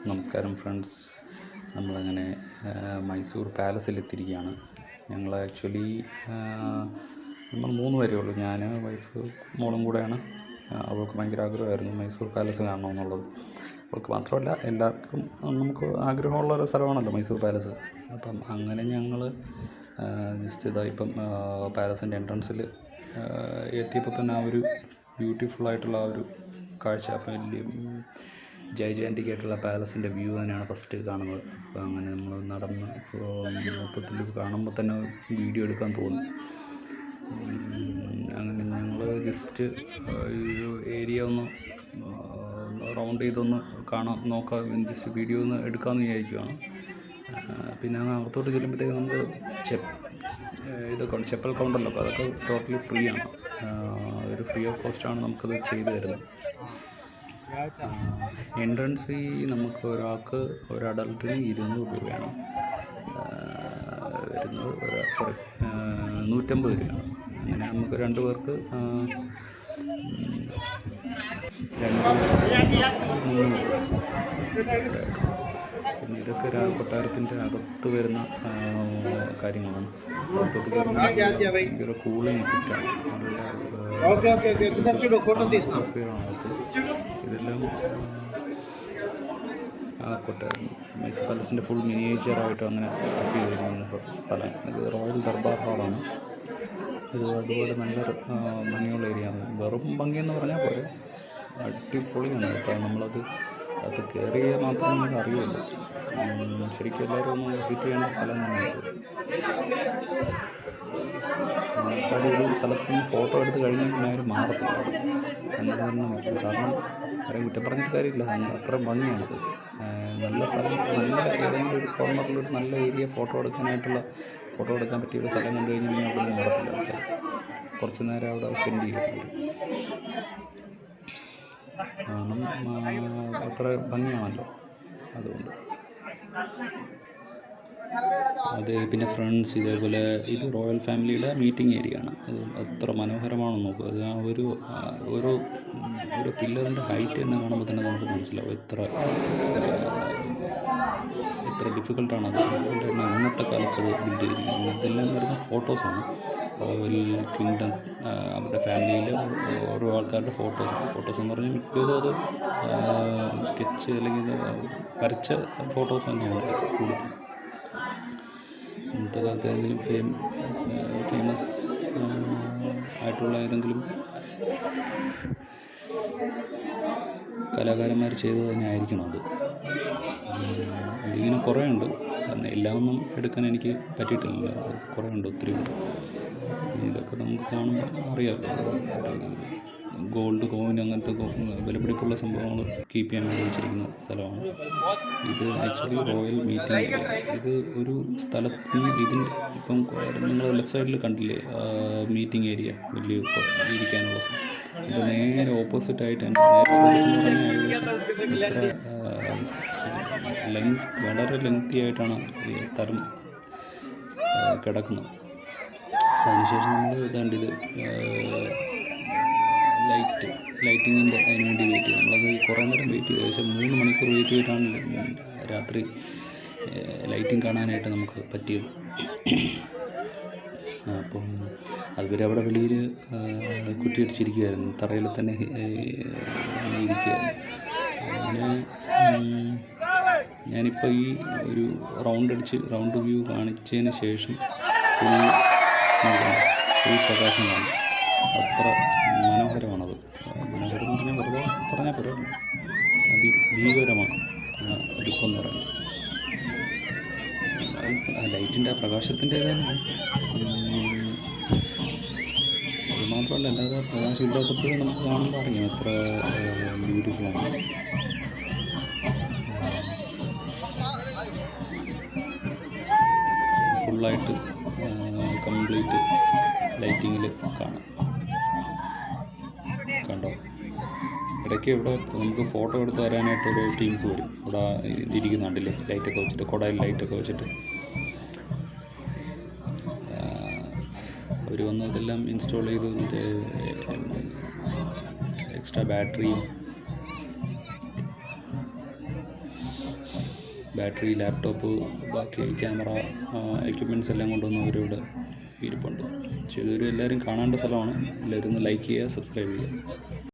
നമസ്കാരം ഫ്രണ്ട്സ്, നമ്മളങ്ങനെ മൈസൂർ പാലസിലെത്തിയിരിക്കുകയാണ്. ഞങ്ങൾ ആക്ച്വലി നമ്മൾ 3 പേരേ ഉള്ളൂ. ഞാൻ, വൈഫ്, മോളും കൂടെയാണ്. അവൾക്ക് ഭയങ്കര ആഗ്രഹമായിരുന്നു മൈസൂർ പാലസ് കാണണമെന്നുള്ളത്. അവൾക്ക് മാത്രമല്ല, എല്ലാവർക്കും നമുക്ക് ആഗ്രഹമുള്ളൊരു സ്ഥലമാണല്ലോ മൈസൂർ പാലസ്. അപ്പം അങ്ങനെ ഞങ്ങൾ ജസ്റ്റ് ഇപ്പം പാലസിൻ്റെ എൻട്രൻസിൽ എത്തിയപ്പോൾ തന്നെ ആ ഒരു ബ്യൂട്ടിഫുള്ളായിട്ടുള്ള ആ ഒരു കാഴ്ച, അപ്പം വലിയ ജൈജാൻറ്റിക് ആയിട്ടുള്ള പാലസിൻ്റെ വ്യൂ തന്നെയാണ് ഫസ്റ്റ് കാണുന്നത്. അപ്പോൾ അങ്ങനെ നമ്മൾ നടന്ന് മൊത്തത്തിൽ കാണുമ്പോൾ തന്നെ വീഡിയോ എടുക്കാൻ തോന്നി. അങ്ങനെ ഞങ്ങൾ ജസ്റ്റ് ഈ ഏരിയ ഒന്ന് റൗണ്ട് ചെയ്തൊന്ന് നോക്കാം, ജസ്റ്റ് വീഡിയോ ഒന്ന് എടുക്കാമെന്ന് വിചാരിക്കുകയാണ്. പിന്നെ അകത്തോട്ട് ചെല്ലുമ്പോഴത്തേക്ക് നമുക്ക് ഇതൊക്കെ ചെപ്പൽ കൗണ്ടറല്ലോ, അപ്പോൾ അതൊക്കെ ടോട്ടലി ഫ്രീ ആണ്. ഒരു ഫ്രീ ഓഫ് കോസ്റ്റാണ് നമുക്കത് ചെയ്തു തരുന്നത്. എൻട്രൻസ് ഫീ നമുക്ക് ഒരാൾക്ക്, ഒരു അഡൾട്ടിന് 200 രൂപയാണ് വരുന്നത്. 150 രൂപയാണ്. അങ്ങനെ നമുക്ക് 2 പേർക്ക് 300 രൂപ. പിന്നെ ഇതൊക്കെ കൊട്ടാരത്തിൻ്റെ അകത്ത് വരുന്ന കാര്യങ്ങളാണ്. അകത്തോട്ട് ഭയങ്കര കൂളിംഗ് എഫക്റ്റാണ്. ഇതെല്ലാം മൈസൂർ പാലസിൻ്റെ ഫുൾ മിനിയേച്ചറായിട്ട് അങ്ങനെ സ്റ്റഫ് ചെയ്തിരിക്കുന്ന സ്ഥലം. ഇത് റോയൽ ദർബാർ ഹാളാണ്. ഇത് അതുപോലെ നല്ലൊരു ഭംഗിയുള്ള ഏരിയയാണ്. വെറും ഭംഗിയെന്ന് പറഞ്ഞാൽ പോലെ അടിപൊളിയാണ്. അപ്പം നമ്മളത് കയറിയ മാത്രമേ നമുക്ക് അറിയുള്ളൂ. ശരിക്കും എല്ലാവരും ഒന്ന് വിസിറ്റ് ചെയ്യേണ്ട സ്ഥലം തന്നെയാണ്. ആൾക്കാർ ഒരു സ്ഥലത്ത് നിന്ന് ഫോട്ടോ എടുത്ത് കഴിഞ്ഞാൽ പിന്നെ അവർ മാറത്തില്ല, അങ്ങനെ തന്നെ നിൽക്കും. കാരണം അവരെ കുറ്റം പറഞ്ഞിട്ട് കാര്യമില്ല, അത്ര ഭംഗിയാണത്. നല്ല സ്ഥലം, നല്ല ഏതെങ്കിലും ഒരു കോർണറിലൊരു നല്ല ഏരിയ ഫോട്ടോ എടുക്കാൻ പറ്റിയ ഒരു സ്ഥലം കണ്ടു കഴിഞ്ഞാൽ പിന്നെ അവിടെ മാറത്തില്ല. ആൾക്കാർ കുറച്ച് നേരം അവിടെ സ്പെൻഡ് ചെയ്യുന്നുണ്ട്. കാരണം അത്ര ഭംഗിയാണല്ലോ, അതുകൊണ്ട്. പിന്നെ ഫ്രണ്ട്സ്, ഇതേപോലെ ഇത് റോയൽ ഫാമിലിയുടെ മീറ്റിംഗ് ഏരിയ ആണ്. അത് എത്ര മനോഹരമാണെന്ന് നോക്കുക. അത് ആ ഒരു പില്ലറിൻ്റെ ഹൈറ്റ് തന്നെ കാണുമ്പോൾ തന്നെ നമുക്ക് മനസ്സിലാവും എത്ര ഡിഫിക്കൽട്ടാണ് അത്. അതുകൊണ്ട് തന്നെ ഇന്നത്തെ കാലത്ത് അത് ബിൽഡ് ചെയ്തിരിക്കുന്നത്. ഇതെല്ലാം വരുന്ന ഫോട്ടോസാണ്. റോയൽ കിങ്ഡം, അവരുടെ ഫാമിലിയിൽ ഓരോ ആൾക്കാരുടെ ഫോട്ടോസ് എന്ന് പറഞ്ഞാൽ മിക്കതും അത് സ്കെച്ച് അല്ലെങ്കിൽ വരച്ച ഫോട്ടോസ് തന്നെയാണ് കൂടുതൽ. ഇന്നത്തെ കാലത്ത് ഏതെങ്കിലും ഫേമസ് ആയിട്ടുള്ള ഏതെങ്കിലും കലാകാരന്മാർ ചെയ്തത് തന്നെ ആയിരിക്കണം അത്. ഇതിങ്ങനെ കുറേ ഉണ്ട്. കാരണം എല്ലാം ഒന്നും എടുക്കാൻ എനിക്ക് പറ്റിയിട്ടില്ല. കുറേ ഉണ്ട്, ഒത്തിരി ഉണ്ട്. ഇതൊക്കെ നമുക്ക് കാണുമ്പോൾ അറിയാമല്ലോ, ഗോൾഡ് കോയിൻ അങ്ങനത്തെ വിലപിടിപ്പുള്ള സംഭവങ്ങൾ കീപ്പ് ചെയ്യാൻ വേണ്ടി വെച്ചിരിക്കുന്ന സ്ഥലമാണ്. ഇത് ആക്ച്വലി റോയൽ മീറ്റിംഗ് ഏരിയ. ഇത് ഒരു സ്ഥലത്ത് ഇതിൻ്റെ ഇപ്പം നിങ്ങൾ ലെഫ്റ്റ് സൈഡിൽ കണ്ടില്ലേ മീറ്റിംഗ് ഏരിയ, വലിയ ഇരിക്കാനുള്ള സ്ഥലം. ഇത് നേരെ ഓപ്പോസിറ്റായിട്ട് തന്നെ, വളരെ ലെങ്തി ആയിട്ടാണ് ഈ സ്ഥലം കിടക്കുന്നത്. അതിനുശേഷം നമ്മൾ ഇത് ലൈറ്റിങ്ങിൻ്റെ അതിന് വേണ്ടി വെയിറ്റ് ചെയ്യും. നമ്മളത് കുറേ നേരം വെയിറ്റ് ചെയ്തു. ഏകദേശം 3 മണിക്കൂർ വെയിറ്റ് ചെയ്തിട്ടാണ് രാത്രി ലൈറ്റിംഗ് കാണാനായിട്ട് നമുക്ക് പറ്റിയത്. അപ്പം അതുവരെ അവിടെ വെളിയിൽ കുറ്റിയടിച്ചിരിക്കുകയായിരുന്നു, തറയിൽ തന്നെ ഇരിക്കുകയായിരുന്നു. അങ്ങനെ ഞാനിപ്പോൾ ഈ ഒരു റൗണ്ട് വ്യൂ കാണിച്ചതിന് ശേഷം ഫുൾ പ്രകാശം കാണും. അത്ര മനോഹരമാണത്. മനോഹരം എന്ന് പറഞ്ഞാൽ പോരാ, അതിഭീകരമാണ് ദുഃഖമെന്ന് പറയുന്നത്. ലൈറ്റിൻ്റെ ആ പ്രകാശത്തിൻ്റെ തന്നെയാണ്. അത് മാത്രമല്ല, അല്ലാതെ പ്രകാശം ഇല്ലാത്തപ്പോഴും നമുക്ക് കാണുമ്പോൾ അറിയാം എത്ര ബ്യൂട്ടിഫുള്ളാണ്. ഫുള്ളായിട്ട് കംപ്ലീറ്റ് ലൈറ്റിങ്ങിൽ കാണാം. കണ്ടോ, ഇടയ്ക്ക് ഇവിടെ നമുക്ക് ഫോട്ടോ എടുത്ത് തരാനായിട്ട് ഒരു ടീംസ് വരും. ഇവിടെ ഇരിക്കുന്നുണ്ടല്ലേ, ലൈറ്റൊക്കെ വെച്ചിട്ട്, കുടയിൽ ലൈറ്റൊക്കെ വെച്ചിട്ട് അവർ വന്ന് ഇതെല്ലാം ഇൻസ്റ്റാൾ ചെയ്ത് എക്സ്ട്രാ ബാറ്ററിയും ബാറ്ററി, ലാപ്ടോപ്പ്, ബാക്കി ക്യാമറ എക്യുപ്മെൻറ്റ്സ് എല്ലാം കൊണ്ടുവന്ന് അവരിവിടെ ഇരിപ്പുണ്ട്. പക്ഷേ ഇതൊരു എല്ലാവരും കാണേണ്ട സ്ഥലമാണ്. എല്ലാവരും ഒന്ന് ലൈക്ക് ചെയ്യുക, സബ്സ്ക്രൈബ് ചെയ്യുക.